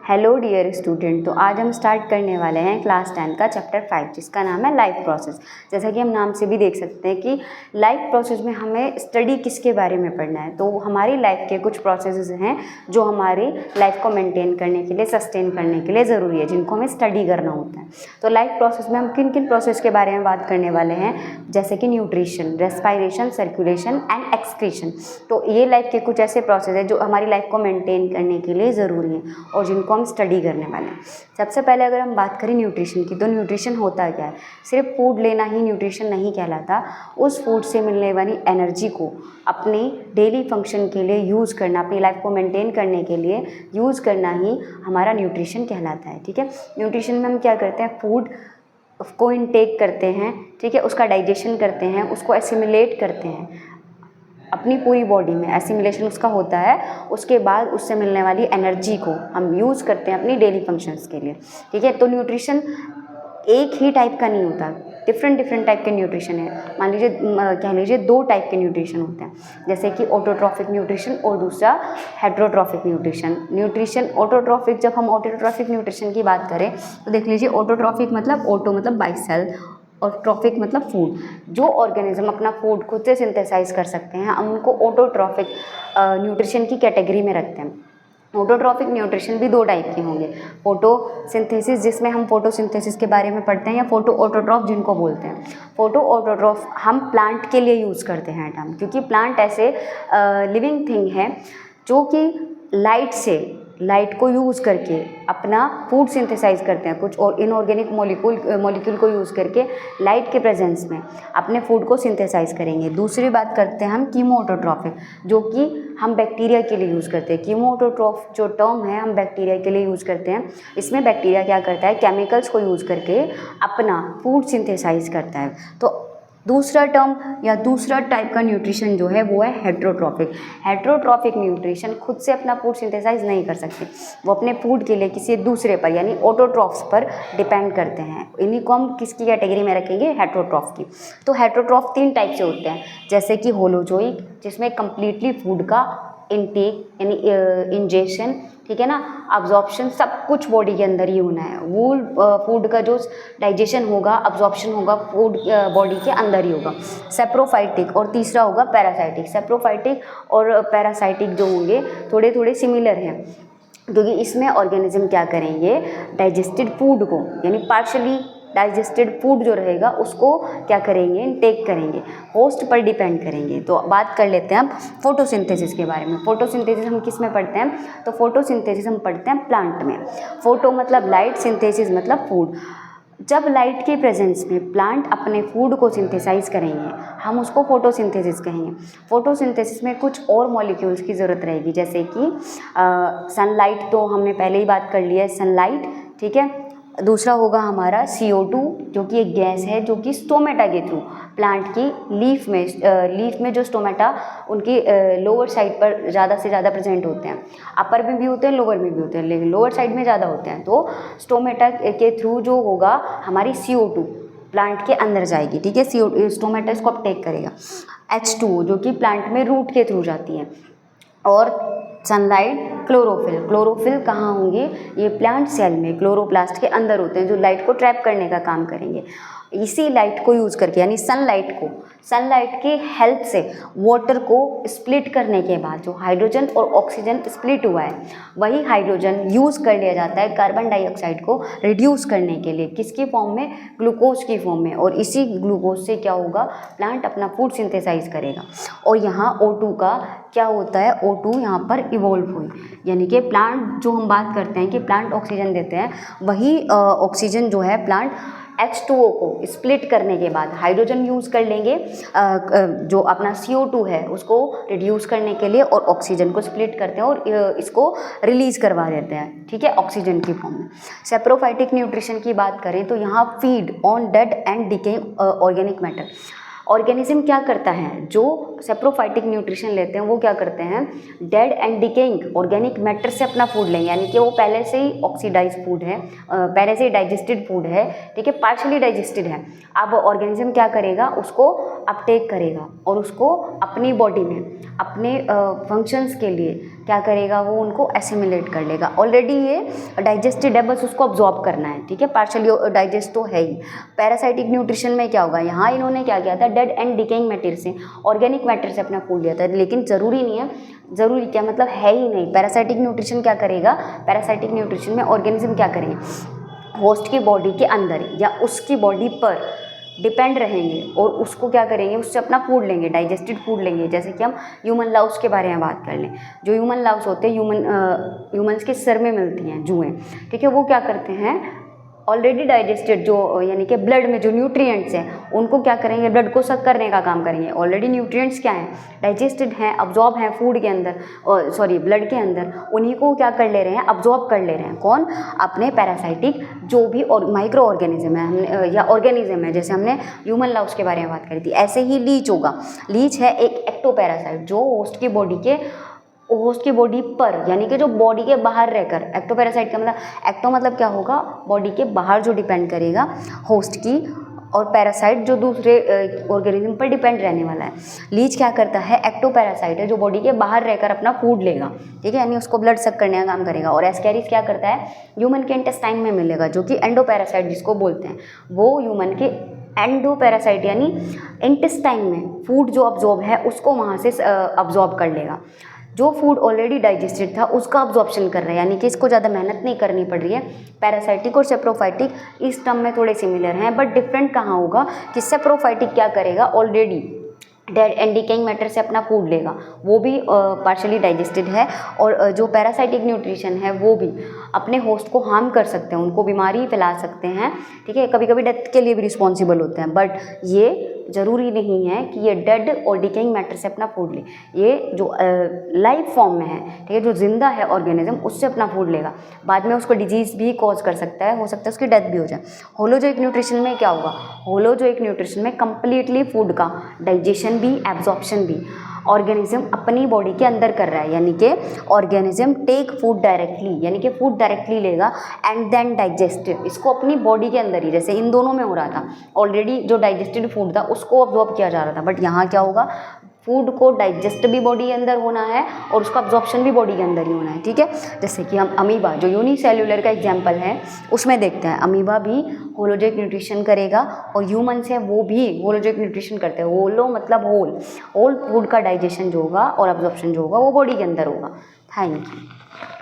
Hello dear student. तो आज हम स्टार्ट करने वाले हैं क्लास 10 का चैप्टर 5 जिसका नाम है लाइफ प्रोसेस। जैसा कि हम नाम से भी देख सकते हैं कि लाइफ प्रोसेस में हमें स्टडी किसके बारे में पढ़ना है। तो हमारी लाइफ के कुछ प्रोसेसेस हैं जो हमारी लाइफ को मेंटेन करने के लिए, सस्टेन करने के लिए ज़रूरी है, जिनको हमें स्टडी करना होता है। तो लाइफ प्रोसेस में हम किन किन प्रोसेस के बारे में बात करने वाले हैं, जैसे कि nutrition, respiration, circulation and excretion. तो ये लाइफ के कुछ ऐसे प्रोसेस हैं जो हमारी लाइफ को मेंटेन करने के लिए ज़रूरी हैं और जिनको हम स्टडी करने वाले हैं। सबसे पहले अगर हम बात करें न्यूट्रिशन की, तो न्यूट्रिशन होता क्या है। सिर्फ फूड लेना ही न्यूट्रिशन नहीं कहलाता। उस फूड से मिलने वाली एनर्जी को अपने डेली फंक्शन के लिए यूज़ करना, अपनी लाइफ को मेंटेन करने के लिए यूज़ करना ही हमारा न्यूट्रिशन कहलाता है। ठीक है, न्यूट्रिशन में हम क्या करते हैं, फूड को इनटेक करते हैं, ठीक है, उसका डाइजेशन करते हैं, उसको एसिमिलेट करते हैं अपनी पूरी बॉडी में, एसिमिलेशन उसका होता है। उसके बाद उससे मिलने वाली एनर्जी को हम यूज़ करते हैं अपनी डेली फंक्शंस के लिए। ठीक है, तो न्यूट्रिशन एक ही टाइप का नहीं होता, डिफरेंट टाइप के न्यूट्रिशन है। मान लीजिए कह लीजिए 2 टाइप के न्यूट्रिशन होते हैं, जैसे कि ऑटोट्रॉफिक न्यूट्रिशन और दूसरा हेट्रोट्रॉफिक न्यूट्रिशन। ऑटोट्रॉफिक, जब हम ऑटोट्रॉफिक न्यूट्रिशन की बात करें तो देख लीजिए, ऑटोट्रॉफिक मतलब ऑटो मतलब बाई सेल और ट्रॉफिक मतलब फूड। जो ऑर्गेनिज्म अपना फूड खुद से सिंथेसाइज कर सकते हैं, हम उनको ऑटोट्रॉफिक न्यूट्रिशन की कैटेगरी में रखते हैं। ऑटोट्रॉफिक न्यूट्रिशन भी 2 टाइप के होंगे, फोटोसिंथेसिस जिसमें हम फोटोसिंथेसिस के बारे में पढ़ते हैं, या फोटो ऑटोट्रॉफ जिनको बोलते हैं। फोटो ऑटोट्रॉफ हम प्लांट के लिए यूज़ करते हैं टर्म, क्योंकि प्लांट ऐसे लिविंग थिंग है जो कि लाइट को यूज़ करके अपना फूड सिंथेसाइज करते हैं। कुछ और इनऑर्गेनिक मॉलिक्यूल को यूज़ करके लाइट के प्रेजेंस में अपने फूड को सिंथेसाइज करेंगे। दूसरी बात करते हैं हम कीमोऑटोट्रॉफिक, जो कि हम बैक्टीरिया के लिए यूज़ करते हैं। कीमोऑटोट्रॉफ जो टर्म है हम बैक्टीरिया के लिए यूज़ करते हैं। इसमें बैक्टीरिया क्या करता है, केमिकल्स को यूज़ करके अपना फूड सिंथेसाइज करता है। तो दूसरा टर्म या दूसरा टाइप का न्यूट्रिशन जो है वो है हेट्रोट्रॉफिक न्यूट्रिशन खुद से अपना फूड सिंथेसाइज नहीं कर सकते, वो अपने फूड के लिए किसी दूसरे पर यानी ऑटोट्रॉफ्स पर डिपेंड करते हैं। इन्हीं को हम किसकी कैटेगरी में रखेंगे, हेट्रोट्रॉफ की। तो हेट्रोट्रॉफ 3 टाइप से होते हैं, जैसे कि होलोजोइक, जिसमें कम्प्लीटली फूड का इनटेक यानी इंजेक्शन, ठीक है ना, अब्जॉर्प्शन सब कुछ बॉडी के अंदर ही होना है। वो फूड का जो डाइजेशन होगा, अब्जॉर्प्शन होगा, फूड बॉडी के अंदर ही होगा। सेप्रोफाइटिक और तीसरा होगा पैरासाइटिक। सेप्रोफाइटिक और पैरासाइटिक जो होंगे थोड़े थोड़े सिमिलर हैं, क्योंकि इसमें ऑर्गेनिज्म क्या करेंगे, डाइजेस्टेड फूड को यानी पार्शली डाइजेस्टेड फूड जो रहेगा उसको क्या करेंगे, टेक करेंगे, होस्ट पर डिपेंड करेंगे। तो बात कर लेते हैं अब फोटोसिंथेसिस के बारे में। फोटोसिंथेसिस हम किस में पढ़ते हैं, तो फोटोसिंथेसिस हम पढ़ते हैं प्लांट में। फोटो मतलब लाइट, सिंथेसिस मतलब फूड। जब लाइट के प्रेजेंस में प्लांट अपने फूड को सिंथेसाइज करेंगे, हम उसको फोटोसिंथेसिस कहेंगे। फोटोसिंथेसिस में कुछ और मॉलिक्यूल्स की ज़रूरत रहेगी, जैसे कि सनलाइट, तो हमने पहले ही बात कर लिया है सनलाइट, ठीक है। दूसरा होगा हमारा CO2, जो कि एक गैस है जो कि स्टोमेटा के थ्रू प्लांट की लीफ में जो स्टोमेटा उनकी लोअर साइड पर ज़्यादा से ज़्यादा प्रेजेंट होते हैं। अपर में भी होते हैं, लोअर में भी होते हैं, लेकिन लोअर साइड में ज़्यादा होते हैं। तो स्टोमेटा के थ्रू जो होगा हमारी CO2 प्लांट के अंदर जाएगी, ठीक है। स्टोमेटा इसको अपटेक करेगा। H2O जो कि प्लांट में रूट के थ्रू जाती है। और सनलाइट, क्लोरोफिल कहाँ होंगे, ये प्लांट सेल में क्लोरोप्लास्ट के अंदर होते हैं, जो लाइट को ट्रैप करने का काम करेंगे। इसी लाइट को यूज़ करके यानी सनलाइट की हेल्प से वाटर को स्प्लिट करने के बाद जो हाइड्रोजन और ऑक्सीजन स्प्लिट हुआ है, वही हाइड्रोजन यूज़ कर लिया जाता है कार्बन डाइऑक्साइड को रिड्यूस करने के लिए, किसकी फॉर्म में, ग्लूकोज की फॉर्म में। और इसी ग्लूकोज से क्या होगा, प्लांट अपना फूड सिंथेसाइज करेगा। और यहाँ O2 का क्या होता है, O2 यहाँ पर इवॉल्व हुई, यानी कि प्लांट जो हम बात करते हैं कि प्लांट ऑक्सीजन देते हैं, वही ऑक्सीजन जो है प्लांट H2O को स्प्लिट करने के बाद हाइड्रोजन यूज़ कर लेंगे, जो अपना CO2 है उसको रिड्यूस करने के लिए, और ऑक्सीजन को स्प्लिट करते हैं और इसको रिलीज़ करवा देते हैं, ठीक है, ऑक्सीजन की फॉर्म में। सेप्रोफाइटिक न्यूट्रिशन की बात करें तो यहाँ feed on dead and decaying organic matter. Organism क्या करता है, जो सेप्रोफाइटिक न्यूट्रिशन लेते हैं वो क्या करते हैं, dead and decaying organic matter से अपना फूड लेंगे, यानी कि वो पहले से ही ऑक्सीडाइज फूड है, पहले से ही डाइजेस्टेड फूड है, ठीक है, पार्शली डाइजेस्टेड है। अब ऑर्गेनिज्म क्या करेगा, उसको अपटेक करेगा और उसको अपनी बॉडी में अपने फंक्शंस के लिए क्या करेगा, वो उनको एसिमिलेट कर लेगा। ऑलरेडी ये डाइजेस्टेड है, बस उसको अब्जॉर्ब करना है, ठीक है, पार्शियली डाइजेस्ट तो है ही। पैरासाइटिक न्यूट्रिशन में क्या होगा, यहाँ इन्होंने क्या किया था, डेड एंड डिकेइंग मैटर से, ऑर्गेनिक मैटर से अपना फूड लिया था, लेकिन ज़रूरी नहीं है, ज़रूरी क्या मतलब है ही नहीं। पैरासाइटिक न्यूट्रिशन क्या करेगा, पैरासाइटिक न्यूट्रिशन में ऑर्गेनिज्म क्या करेंगे, होस्ट की बॉडी के अंदर या उसकी बॉडी पर डिपेंड रहेंगे और उसको क्या करेंगे, उससे अपना फूड लेंगे, डाइजेस्टेड फूड लेंगे। जैसे कि हम ह्यूमन लाउस के बारे में बात कर लें, जो ह्यूमन लाउस होते हैं, ह्यूमन्स के सर में मिलती हैं जुएँ, ठीक है, वो क्या करते हैं, ऑलरेडी डाइजेस्टेड जो यानी कि ब्लड में जो न्यूट्रिएंट्स हैं उनको क्या करेंगे, ब्लड को सक करने का काम करेंगे। ऑलरेडी न्यूट्रिएंट्स क्या हैं, डाइजेस्टेड हैं, अब्जॉर्ब हैं फूड के अंदर, सॉरी ब्लड के अंदर, उन्हीं को क्या कर ले रहे हैं, अब्जॉर्ब कर ले रहे हैं। कौन, अपने पैरासाइटिक जो भी और माइक्रो ऑर्गेनिज्म है हमने या ऑर्गेनिज्म है, जैसे हमने ह्यूमन लाउस के बारे में बात करी थी, ऐसे ही लीच होगा। लीच है एक एक्टोपैरासाइट जो होस्ट की बॉडी पर यानी कि जो बॉडी के बाहर रहकर, एक्टोपैरासाइट का मतलब, एक्टो मतलब क्या होगा, बॉडी के बाहर जो डिपेंड करेगा होस्ट की, और पैरासाइट जो दूसरे ऑर्गेनिज्म पर डिपेंड रहने वाला है। लीच क्या करता है, एक्टोपैरासाइट है जो बॉडी के बाहर रहकर अपना फूड लेगा, ठीक है, यानी उसको ब्लड सक करने का काम करेगा। और एस्कैरिस क्या करता है, ह्यूमन के इंटेस्टाइन में मिलेगा, जो कि एंडोपैरासाइट जिसको बोलते हैं, वो ह्यूमन के एंडोपैरासाइट यानी इंटेस्टाइन में फूड जो अब्जॉर्ब है उसको वहाँ से अब्जॉर्ब कर लेगा। जो फूड ऑलरेडी डाइजेस्टेड था उसका अब्जॉर्प्शन कर रहा है, यानी कि इसको ज़्यादा मेहनत नहीं करनी पड़ रही है। पैरासाइटिक और सेप्रोफाइटिक इस टर्म में थोड़े सिमिलर हैं, बट डिफरेंट कहाँ होगा कि सेप्रोफाइटिक क्या करेगा, already dead and decaying matter से अपना फूड लेगा, वो भी पार्शली डाइजेस्टेड है। और जो पैरासाइटिक न्यूट्रिशन है वो भी अपने होस्ट को हार्म कर सकते हैं, उनको बीमारी फैला सकते हैं, ठीक है, कभी कभी डेथ के लिए भी रिस्पॉन्सिबल होते हैं। बट ये ज़रूरी नहीं है कि ये डेड और डिकेइंग मैटर से अपना फूड ले, ये जो लाइफ फॉर्म में है, ठीक है, जो जिंदा है ऑर्गेनिज्म, उससे अपना फूड लेगा, बाद में उसको डिजीज़ भी कॉज कर सकता है, हो सकता है उसकी डेथ भी हो जाए। होलोजोइक न्यूट्रिशन में क्या होगा, होलोजोइक न्यूट्रिशन में कंप्लीटली फूड का डाइजेशन भी, एब्जॉर्प्शन भी ऑर्गेनिज्म अपनी बॉडी के अंदर कर रहा है, यानी कि ऑर्गेनिज्म टेक फूड डायरेक्टली, यानी कि फूड डायरेक्टली लेगा एंड देन डाइजेस्ट इसको अपनी बॉडी के अंदर ही, जैसे इन दोनों में हो रहा था, ऑलरेडी जो डाइजेस्टेड फूड था उसको अब्जॉर्ब किया जा रहा था, बट यहाँ क्या होगा, फूड को डाइजेस्ट भी बॉडी के अंदर होना है और उसका अब्जॉर्प्शन भी बॉडी के अंदर ही होना है, ठीक है। जैसे कि हम अमीबा जो यूनिसेल्युलर का एग्जांपल है उसमें देखते हैं, अमीबा भी होलोजोइक न्यूट्रिशन करेगा और ह्यूमन्स है वो भी होलोजोइक न्यूट्रिशन करते हैं। होलो मतलब होल फूड का डाइजेशन जो होगा और अब्जॉर्प्शन जो होगा वो बॉडी के अंदर होगा। Thank you.